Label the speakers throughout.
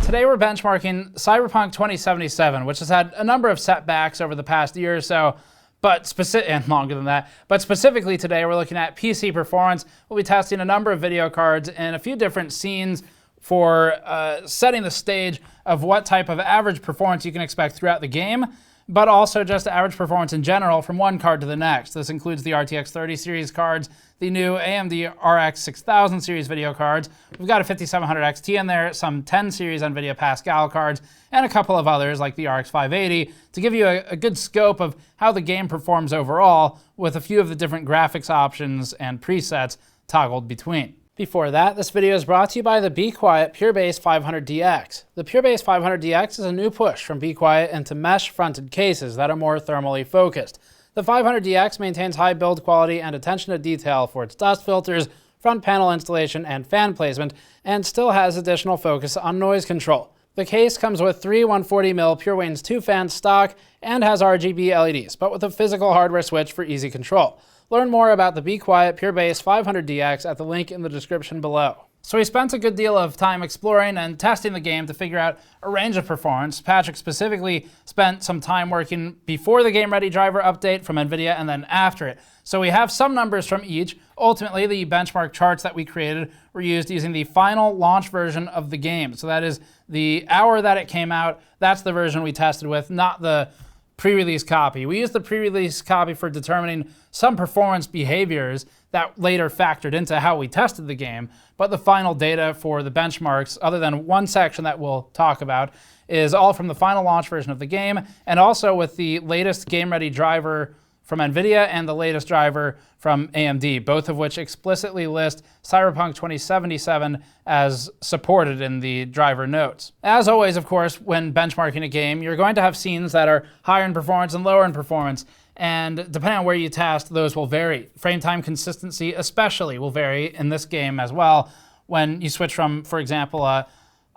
Speaker 1: Today we're benchmarking Cyberpunk 2077, which has had a number of setbacks over the past year or so, and longer than that. But specifically today we're looking at PC performance. We'll be testing a number of video cards and a few different scenes for setting the stage of what type of average performance you can expect throughout the game, but also just average performance in general from one card to the next. This includes the RTX 30 series cards, the new AMD RX 6000 series video cards. We've got a 5700 XT in there, some 10 series NVIDIA Pascal cards, and a couple of others like the RX 580 to give you a good scope of how the game performs overall with a few of the different graphics options and presets toggled between. Before that, this video is brought to you by the Be Quiet PureBase 500DX. The PureBase 500DX is a new push from Be Quiet into mesh-fronted cases that are more thermally focused. The 500DX maintains high build quality and attention to detail for its dust filters, front panel installation, and fan placement, and still has additional focus on noise control. The case comes with three 140mm PureWanes 2 fans stock and has RGB LEDs, but with a physical hardware switch for easy control. Learn more about the Be Quiet PureBase 500DX at the link in the description below. So we spent a good deal of time exploring and testing the game to figure out a range of performance. Patrick specifically spent some time working before the Game Ready driver update from NVIDIA and then after it. So we have some numbers from each. Ultimately, the benchmark charts that we created were used using the final launch version of the game. So that is the hour that it came out. That's the version we tested with, not the pre-release copy. We used the pre-release copy for determining some performance behaviors that later factored into how we tested the game, but the final data for the benchmarks, other than one section that we'll talk about, is all from the final launch version of the game, and also with the latest Game Ready driver from NVIDIA and the latest driver from AMD, both of which explicitly list Cyberpunk 2077 as supported in the driver notes. As always, of course, when benchmarking a game, you're going to have scenes that are higher in performance and lower in performance, and depending on where you test, those will vary. Frame time consistency especially will vary in this game as well when you switch from, for example, a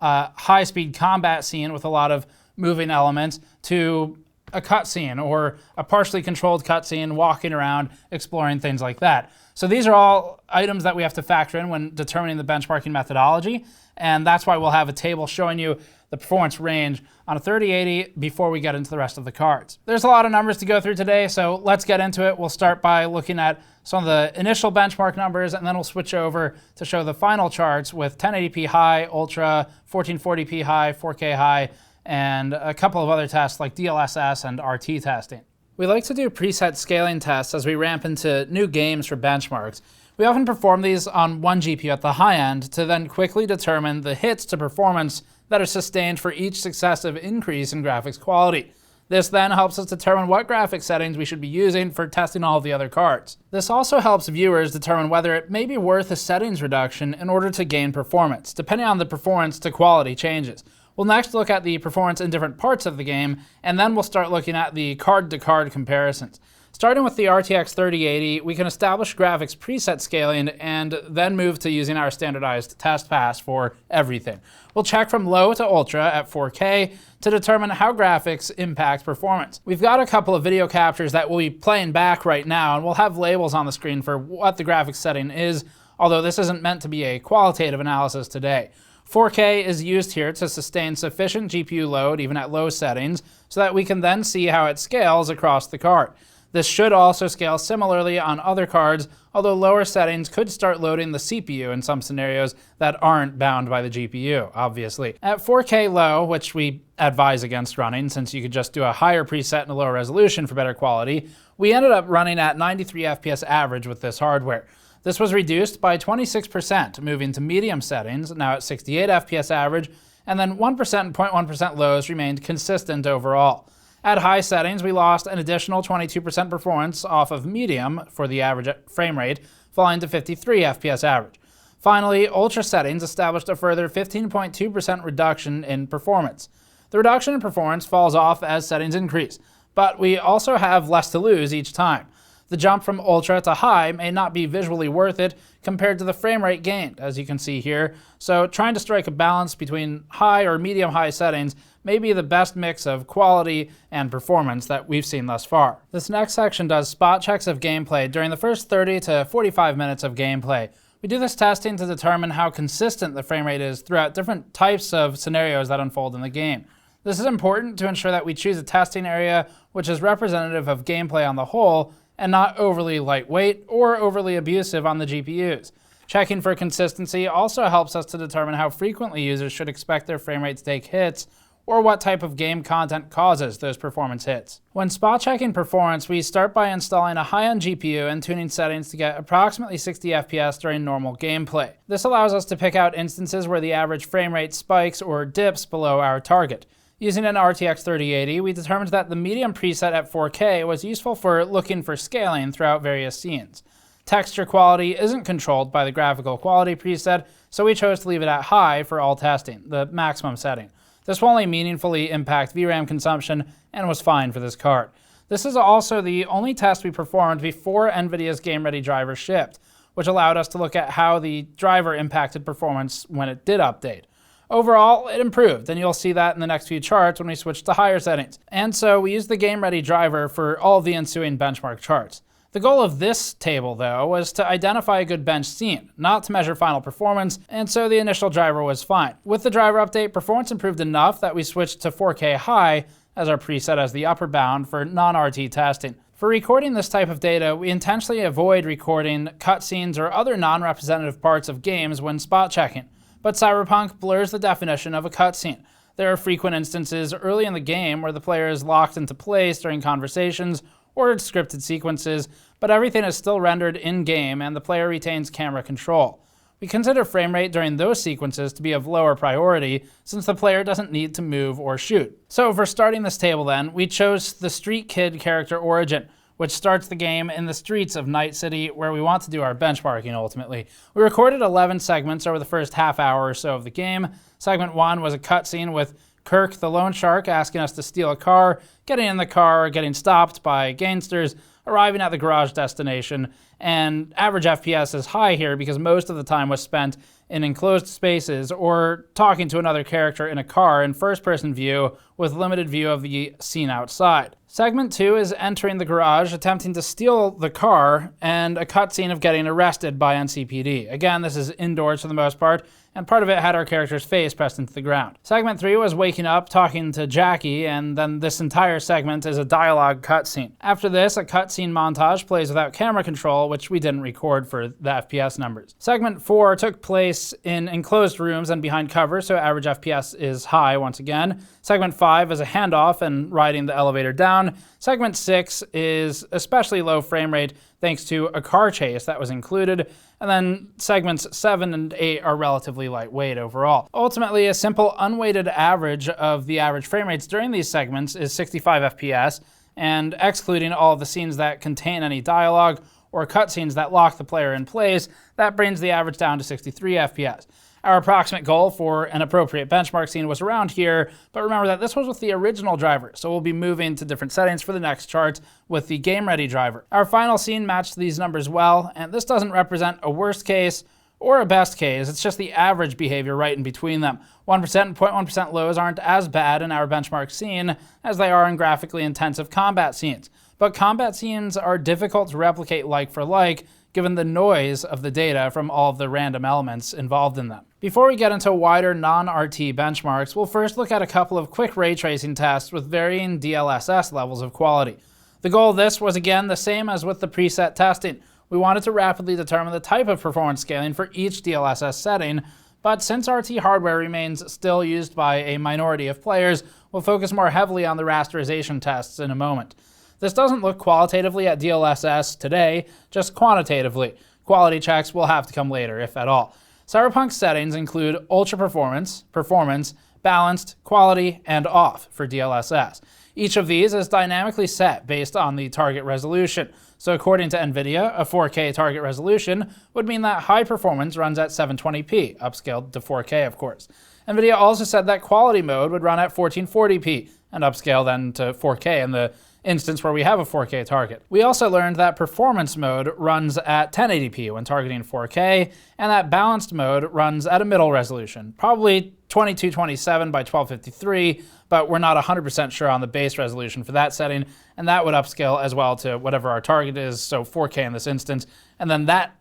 Speaker 1: high-speed combat scene with a lot of moving elements to a cutscene or a partially controlled cutscene, walking around, exploring, things like that. So these are all items that we have to factor in when determining the benchmarking methodology, and that's why we'll have a table showing you the performance range on a 3080 before we get into the rest of the cards. There's a lot of numbers to go through today, so let's get into it. We'll start by looking at some of the initial benchmark numbers, and then we'll switch over to show the final charts with 1080p high, ultra, 1440p high, 4K high, and a couple of other tests like DLSS and RT testing. We like to do preset scaling tests as we ramp into new games for benchmarks. We often perform these on one GPU at the high end to then quickly determine the hits to performance that are sustained for each successive increase in graphics quality. This then helps us determine what graphics settings we should be using for testing all of the other cards. This also helps viewers determine whether it may be worth a settings reduction in order to gain performance, depending on the performance to quality changes. We'll next look at the performance in different parts of the game, and then we'll start looking at the card-to-card comparisons. Starting with the RTX 3080, we can establish graphics preset scaling and then move to using our standardized test pass for everything. We'll check from low to ultra at 4K to determine how graphics impact performance. We've got a couple of video captures that we'll be playing back right now, and we'll have labels on the screen for what the graphics setting is, although this isn't meant to be a qualitative analysis today. 4K is used here to sustain sufficient GPU load even at low settings so that we can then see how it scales across the card. This should also scale similarly on other cards, although lower settings could start loading the CPU in some scenarios that aren't bound by the GPU, obviously. At 4K low, which we advise against running since you could just do a higher preset and a lower resolution for better quality, we ended up running at 93 FPS average with this hardware. This was reduced by 26%, moving to medium settings, now at 68 FPS average, and then 1% and 0.1% lows remained consistent overall. At high settings, we lost an additional 22% performance off of medium for the average frame rate, falling to 53 FPS average. Finally, ultra settings established a further 15.2% reduction in performance. The reduction in performance falls off as settings increase, but we also have less to lose each time. The jump from ultra to high may not be visually worth it compared to the frame rate gained, as you can see here, so trying to strike a balance between high or medium-high settings may be the best mix of quality and performance that we've seen thus far. This next section does spot checks of gameplay during the first 30 to 45 minutes of gameplay. We do this testing to determine how consistent the frame rate is throughout different types of scenarios that unfold in the game. This is important to ensure that we choose a testing area which is representative of gameplay on the whole and not overly lightweight or overly abusive on the GPUs. Checking for consistency also helps us to determine how frequently users should expect their frame rate to take hits, or what type of game content causes those performance hits. When spot checking performance, we start by installing a high-end GPU and tuning settings to get approximately 60 FPS during normal gameplay. This allows us to pick out instances where the average frame rate spikes or dips below our target. Using an RTX 3080, we determined that the medium preset at 4K was useful for looking for scaling throughout various scenes. Texture quality isn't controlled by the graphical quality preset, so we chose to leave it at high for all testing, the maximum setting. This will only meaningfully impact VRAM consumption and was fine for this card. This is also the only test we performed before NVIDIA's Game Ready driver shipped, which allowed us to look at how the driver impacted performance when it did update. Overall, it improved, and you'll see that in the next few charts when we switch to higher settings. And so we used the Game Ready driver for all of the ensuing benchmark charts. The goal of this table, though, was to identify a good bench scene, not to measure final performance, and so the initial driver was fine. With the driver update, performance improved enough that we switched to 4K high as our preset as the upper bound for non-RT testing. For recording this type of data, we intentionally avoid recording cutscenes or other non-representative parts of games when spot checking. But Cyberpunk blurs the definition of a cutscene. There are frequent instances early in the game where the player is locked into place during conversations or scripted sequences, but everything is still rendered in-game and the player retains camera control. We consider frame rate during those sequences to be of lower priority since the player doesn't need to move or shoot. So for starting this table then, we chose the Street Kid character origin, which starts the game in the streets of Night City, where we want to do our benchmarking ultimately. We recorded 11 segments over the first half hour or so of the game. Segment 1 was a cutscene with Kirk, the loan shark, asking us to steal a car, getting in the car, getting stopped by gangsters, arriving at the garage destination, and average FPS is high here because most of the time was spent in enclosed spaces or talking to another character in a car in first-person view with limited view of the scene outside. Segment 2 is entering the garage, attempting to steal the car, and a cutscene of getting arrested by NCPD. Again, this is indoors for the most part, and part of it had our character's face pressed into the ground. Segment 3 was waking up, talking to Jackie, and then this entire segment is a dialogue cutscene. After this, a cutscene montage plays without camera control, which we didn't record for the FPS numbers. Segment 4 took place in enclosed rooms and behind cover, so average FPS is high once again. Segment 5 is a handoff and riding the elevator down. Segment 6 is especially low frame rate thanks to a car chase that was included. And then segments 7 and 8 are relatively lightweight overall. Ultimately, a simple unweighted average of the average frame rates during these segments is 65 FPS, and excluding all of the scenes that contain any dialogue or cutscenes that lock the player in place, that brings the average down to 63 FPS. Our approximate goal for an appropriate benchmark scene was around here, but remember that this was with the original driver, so we'll be moving to different settings for the next charts with the Game Ready driver. Our final scene matched these numbers well, and this doesn't represent a worst case or a best case, it's just the average behavior right in between them. 1% and 0.1% lows aren't as bad in our benchmark scene as they are in graphically intensive combat scenes. But combat scenes are difficult to replicate like for like, given the noise of the data from all of the random elements involved in them. Before we get into wider non-RT benchmarks, we'll first look at a couple of quick ray tracing tests with varying DLSS levels of quality. The goal of this was again the same as with the preset testing. We wanted to rapidly determine the type of performance scaling for each DLSS setting, but since RT hardware remains still used by a minority of players, we'll focus more heavily on the rasterization tests in a moment. This doesn't look qualitatively at DLSS today, just quantitatively. Quality checks will have to come later, if at all. Cyberpunk's settings include Ultra Performance, Performance, Balanced, Quality, and Off for DLSS. Each of these is dynamically set based on the target resolution. So according to NVIDIA, a 4K target resolution would mean that high performance runs at 720p, upscaled to 4K of course. NVIDIA also said that quality mode would run at 1440p, and upscale then to 4K in the instance where we have a 4K target. We also learned that performance mode runs at 1080p when targeting 4K, and that balanced mode runs at a middle resolution, probably 2227 by 1253, but we're not 100% sure on the base resolution for that setting, and that would upscale as well to whatever our target is, so 4K in this instance, and then that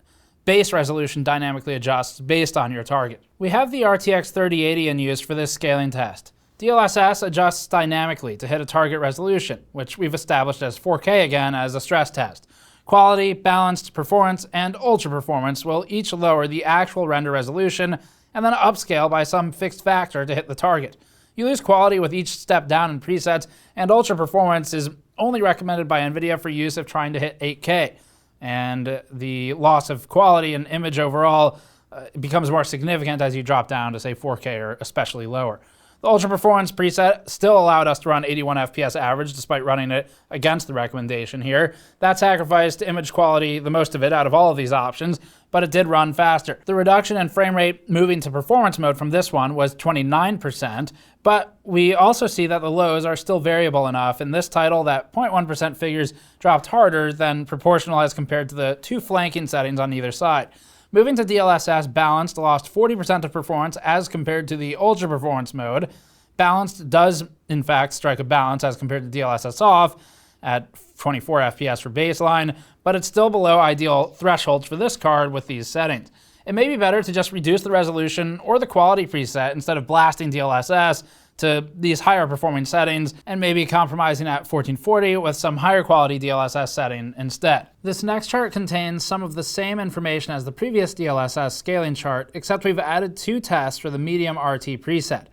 Speaker 1: base resolution dynamically adjusts based on your target. We have the RTX 3080 in use for this scaling test. DLSS adjusts dynamically to hit a target resolution, which we've established as 4K again as a stress test. Quality, balanced, performance, and ultra performance will each lower the actual render resolution and then upscale by some fixed factor to hit the target. You lose quality with each step down in presets, and ultra performance is only recommended by NVIDIA for use if trying to hit 8K. And the loss of quality and image overall becomes more significant as you drop down to, say, 4K or especially lower. The Ultra Performance preset still allowed us to run 81 FPS average despite running it against the recommendation here. That sacrificed image quality, the most of it out of all of these options, but it did run faster. The reduction in frame rate moving to performance mode from this one was 29%, but we also see that the lows are still variable enough in this title that 0.1% figures dropped harder than proportional as compared to the two flanking settings on either side. Moving to DLSS, Balanced lost 40% of performance as compared to the Ultra Performance mode. Balanced does, in fact, strike a balance as compared to DLSS Off at 24 FPS for baseline, but it's still below ideal thresholds for this card with these settings. It may be better to just reduce the resolution or the quality preset instead of blasting DLSS to these higher performing settings and maybe compromising at 1440 with some higher quality DLSS setting instead. This next chart contains some of the same information as the previous DLSS scaling chart, except we've added two tests for the medium RT preset.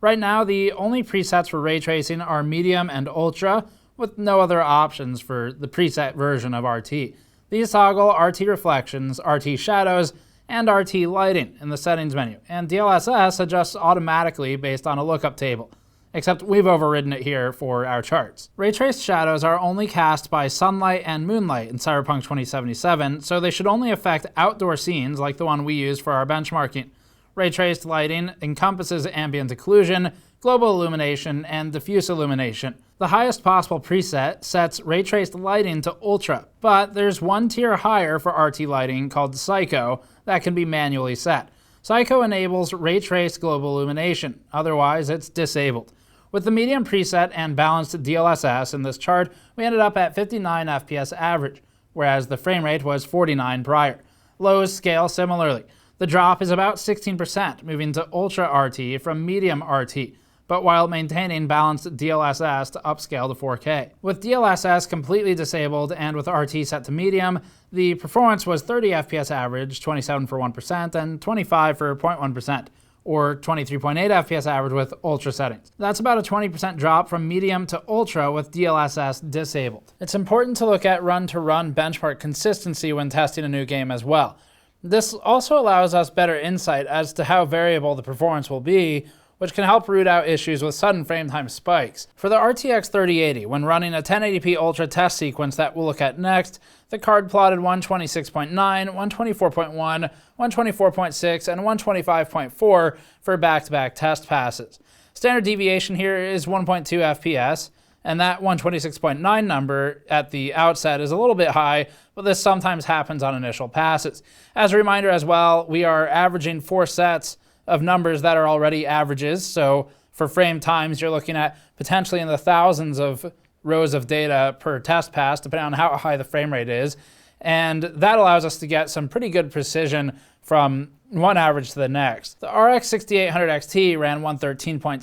Speaker 1: Right now, the only presets for ray tracing are medium and ultra, with no other options for the preset version of RT. These toggle RT reflections, RT shadows, and RT lighting in the settings menu, and DLSS adjusts automatically based on a lookup table, except we've overridden it here for our charts. Ray-traced shadows are only cast by sunlight and moonlight in Cyberpunk 2077, so they should only affect outdoor scenes like the one we use for our benchmarking. Ray-traced lighting encompasses ambient occlusion, global illumination, and diffuse illumination. The highest possible preset sets ray-traced lighting to ultra, but there's one tier higher for RT lighting called Psycho that can be manually set. Psycho enables ray-traced global illumination, otherwise it's disabled. With the medium preset and balanced DLSS in this chart, we ended up at 59 FPS average, whereas the frame rate was 49 prior. Lows scale similarly. The drop is about 16%, moving to Ultra RT from Medium RT, but while maintaining balanced DLSS to upscale to 4K. With DLSS completely disabled and with RT set to medium, the performance was 30 FPS average, 27 for 1%, and 25 for 0.1%, or 23.8 FPS average with ultra settings. That's about a 20% drop from medium to ultra with DLSS disabled. It's important to look at run-to-run benchmark consistency when testing a new game as well. This also allows us better insight as to how variable the performance will be, which can help root out issues with sudden frame time spikes. For the RTX 3080, when running a 1080p Ultra test sequence that we'll look at next, the card plotted 126.9, 124.1, 124.6, and 125.4 for back-to-back test passes. Standard deviation here is 1.2 FPS, and that 126.9 number at the outset is a little bit high, but this sometimes happens on initial passes. As a reminder as well, we are averaging 4 sets of numbers that are already averages, so for frame times you're looking at potentially in the thousands of rows of data per test pass, depending on how high the frame rate is, and that allows us to get some pretty good precision from one average to the next. The RX 6800 XT ran 113.6,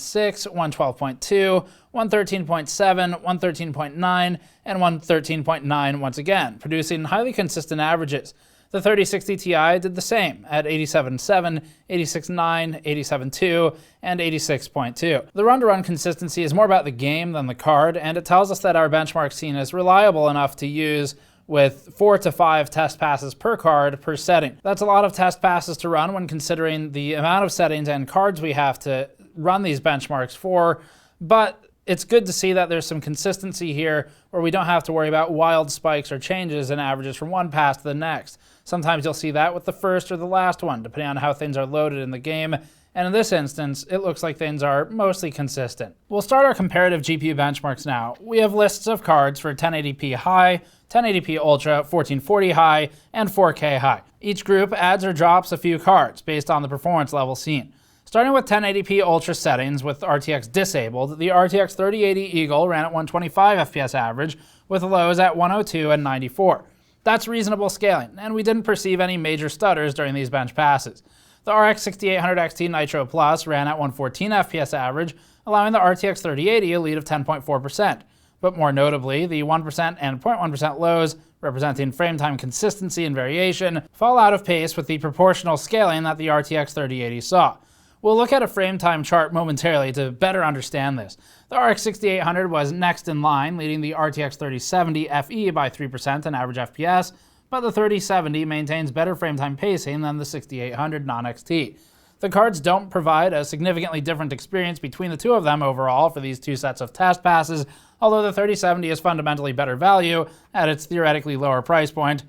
Speaker 1: 112.2, 113.7, 113.9, and 113.9 once again, producing highly consistent averages. The 3060 Ti did the same at 87.7, 86.9, 87.2, and 86.2. The run-to-run consistency is more about the game than the card, and it tells us that our benchmark scene is reliable enough to use with 4 to 5 test passes per card per setting. That's a lot of test passes to run when considering the amount of settings and cards we have to run these benchmarks for, but it's good to see that there's some consistency here where we don't have to worry about wild spikes or changes in averages from one pass to the next. Sometimes you'll see that with the first or the last one, depending on how things are loaded in the game, and in this instance, it looks like things are mostly consistent. We'll start our comparative GPU benchmarks now. We have lists of cards for 1080p high, 1080p ultra, 1440 high, and 4K high. Each group adds or drops a few cards based on the performance level seen. Starting with 1080p Ultra settings with RTX disabled, the RTX 3080 Eagle ran at 125 FPS average with lows at 102 and 94. That's reasonable scaling, and we didn't perceive any major stutters during these bench passes. The RX 6800 XT Nitro Plus ran at 114 FPS average, allowing the RTX 3080 a lead of 10.4%. But more notably, the 1% and 0.1% lows, representing frame time consistency and variation, fall out of pace with the proportional scaling that the RTX 3080 saw. We'll look at a frame time chart momentarily to better understand this. The RX 6800 was next in line, leading the RTX 3070 FE by 3% in average FPS, but the 3070 maintains better frame time pacing than the 6800 non-XT. The cards don't provide a significantly different experience between the two of them overall for these two sets of test passes, although the 3070 is fundamentally better value at its theoretically lower price point.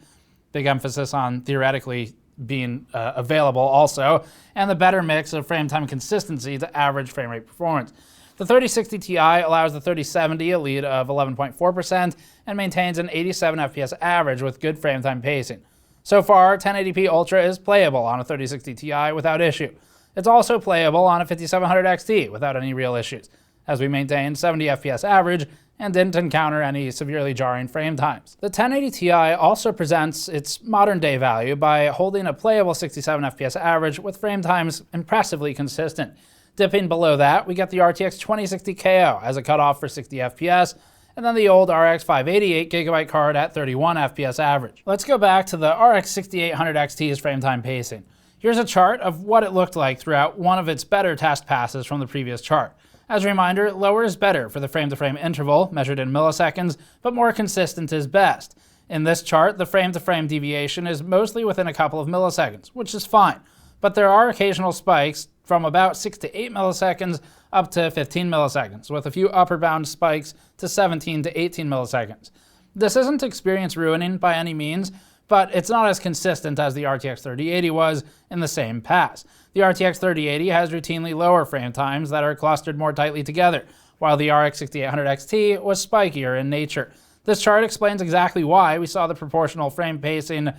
Speaker 1: Big emphasis on theoretically being available also, and the better mix of frame time consistency to average frame rate performance. The 3060 Ti allows the 3070 a lead of 11.4% and maintains an 87 FPS average with good frame time pacing. So far, 1080p Ultra is playable on a 3060 Ti without issue. It's also playable on a 5700 XT without any real issues, as we maintained 70 FPS average and didn't encounter any severely jarring frame times. The 1080 Ti also presents its modern day value by holding a playable 67 FPS average with frame times impressively consistent. Dipping below that, we get the RTX 2060 KO as a cutoff for 60 FPS, and then the old RX 588 GB card at 31 FPS average. Let's go back to the RX 6800 XT's frame time pacing. Here's a chart of what it looked like throughout one of its better test passes from the previous chart. As a reminder, lower is better for the frame-to-frame interval, measured in milliseconds, but more consistent is best. In this chart, the frame-to-frame deviation is mostly within a couple of milliseconds, which is fine, but there are occasional spikes from about 6 to 8 milliseconds up to 15 milliseconds, with a few upper bound spikes to 17 to 18 milliseconds. This isn't experience ruining by any means, but it's not as consistent as the RTX 3080 was in the same pass. The RTX 3080 has routinely lower frame times that are clustered more tightly together, while the RX 6800 XT was spikier in nature. This chart explains exactly why we saw the proportional frame pacing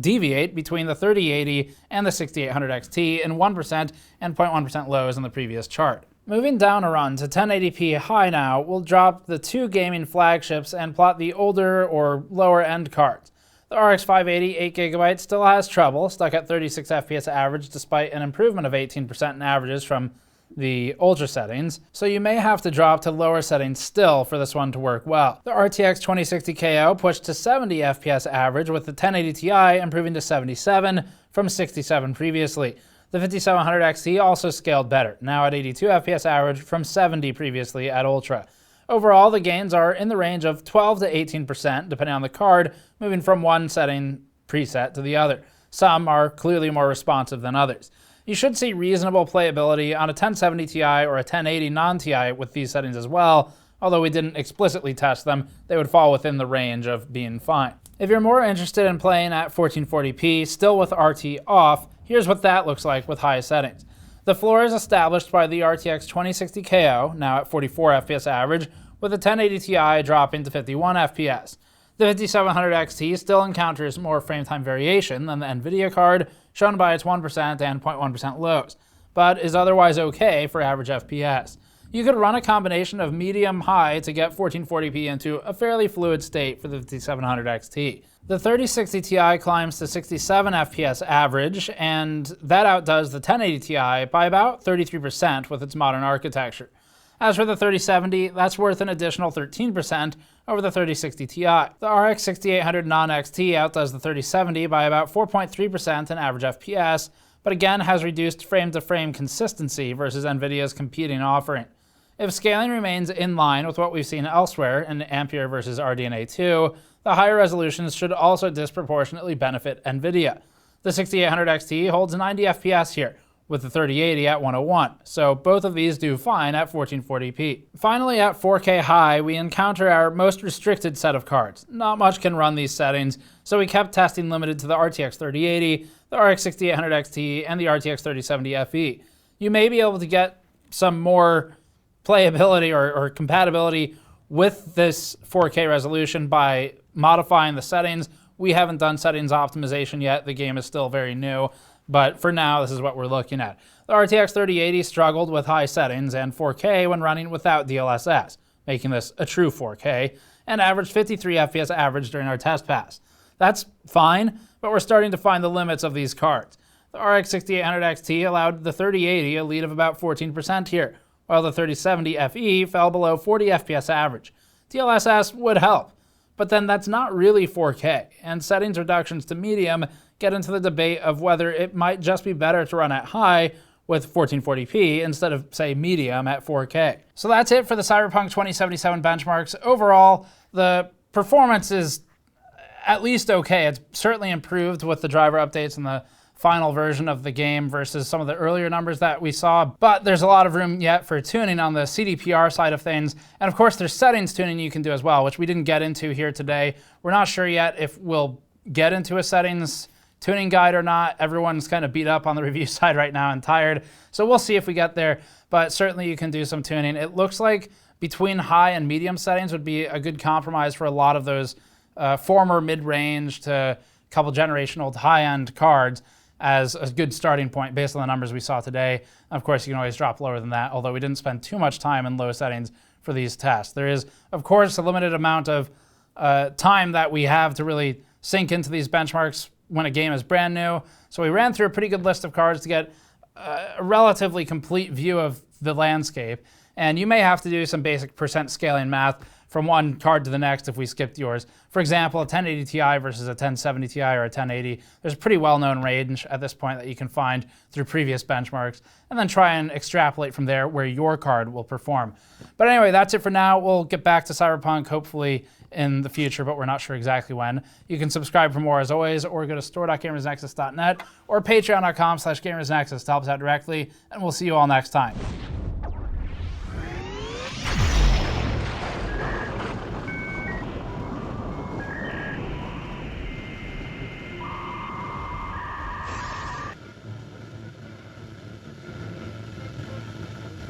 Speaker 1: deviate between the 3080 and the 6800 XT in 1% and 0.1% lows in the previous chart. Moving down a run to 1080p high now, we'll drop the two gaming flagships and plot the older or lower end cards. The RX 580 8GB still has trouble, stuck at 36 FPS average despite an improvement of 18% in averages from the Ultra settings, so you may have to drop to lower settings still for this one to work well. The RTX 2060 KO pushed to 70 FPS average, with the 1080 Ti improving to 77 from 67 previously. The 5700 XT also scaled better, now at 82 FPS average from 70 previously at Ultra. Overall, the gains are in the range of 12 to 18% depending on the card, moving from one setting preset to the other. Some are clearly more responsive than others. You should see reasonable playability on a 1070 Ti or a 1080 non-Ti with these settings as well, although we didn't explicitly test them, they would fall within the range of being fine. If you're more interested in playing at 1440p, still with RT off, here's what that looks like with high settings. The floor is established by the RTX 2060 KO, now at 44 FPS average, with the 1080 Ti dropping to 51 FPS. The 5700 XT still encounters more frame time variation than the NVIDIA card, shown by its 1% and 0.1% lows, but is otherwise okay for average FPS. You could run a combination of medium-high to get 1440p into a fairly fluid state for the 5700 XT. The 3060 Ti climbs to 67 FPS average, and that outdoes the 1080 Ti by about 33% with its modern architecture. As for the 3070, that's worth an additional 13% over the 3060 Ti. The RX 6800 non-XT outdoes the 3070 by about 4.3% in average FPS, but again has reduced frame-to-frame consistency versus NVIDIA's competing offering. If scaling remains in line with what we've seen elsewhere in Ampere versus RDNA 2, the higher resolutions should also disproportionately benefit NVIDIA. The 6800 XT holds 90 FPS here, with the 3080 at 101, so both of these do fine at 1440p. Finally, at 4K high, we encounter our most restricted set of cards. Not much can run these settings, so we kept testing limited to the RTX 3080, the RX 6800 XT, and the RTX 3070 FE. You may be able to get some more playability or compatibility with this 4K resolution by modifying the settings. We haven't done settings optimization yet, the game is still very new, but for now, this is what we're looking at. The RTX 3080 struggled with high settings and 4K when running without DLSS, making this a true 4K, and averaged 53 FPS average during our test pass. That's fine, but we're starting to find the limits of these cards. The RX 6800 XT allowed the 3080 a lead of about 14% here, while the 3070 FE fell below 40 FPS average. DLSS would help, but then that's not really 4K, and settings reductions to medium get into the debate of whether it might just be better to run at high with 1440p instead of, say, medium at 4K. So that's it for the Cyberpunk 2077 benchmarks. Overall, the performance is at least okay. It's certainly improved with the driver updates and the final version of the game versus some of the earlier numbers that we saw, but there's a lot of room yet for tuning on the CDPR side of things. And of course, there's settings tuning you can do as well, which we didn't get into here today. We're not sure yet if we'll get into a settings tuning guide or not. Everyone's kind of beat up on the review side right now and tired, so we'll see if we get there, but certainly you can do some tuning. It looks like between high and medium settings would be a good compromise for a lot of those former mid-range to couple generation old high-end cards as a good starting point based on the numbers we saw today. Of course, you can always drop lower than that, although we didn't spend too much time in low settings for these tests. There is, of course, a limited amount of time that we have to really sink into these benchmarks when a game is brand new. So we ran through a pretty good list of cards to get a relatively complete view of the landscape. And you may have to do some basic percent scaling math from one card to the next if we skipped yours. For example, a 1080 Ti versus a 1070 Ti or a 1080, there's a pretty well-known range at this point that you can find through previous benchmarks, and then try and extrapolate from there where your card will perform. But anyway, that's it for now. We'll get back to Cyberpunk hopefully in the future, but we're not sure exactly when. You can subscribe for more as always, or go to store.gamersnexus.net or patreon.com/gamersnexus to help us out directly, and we'll see you all next time.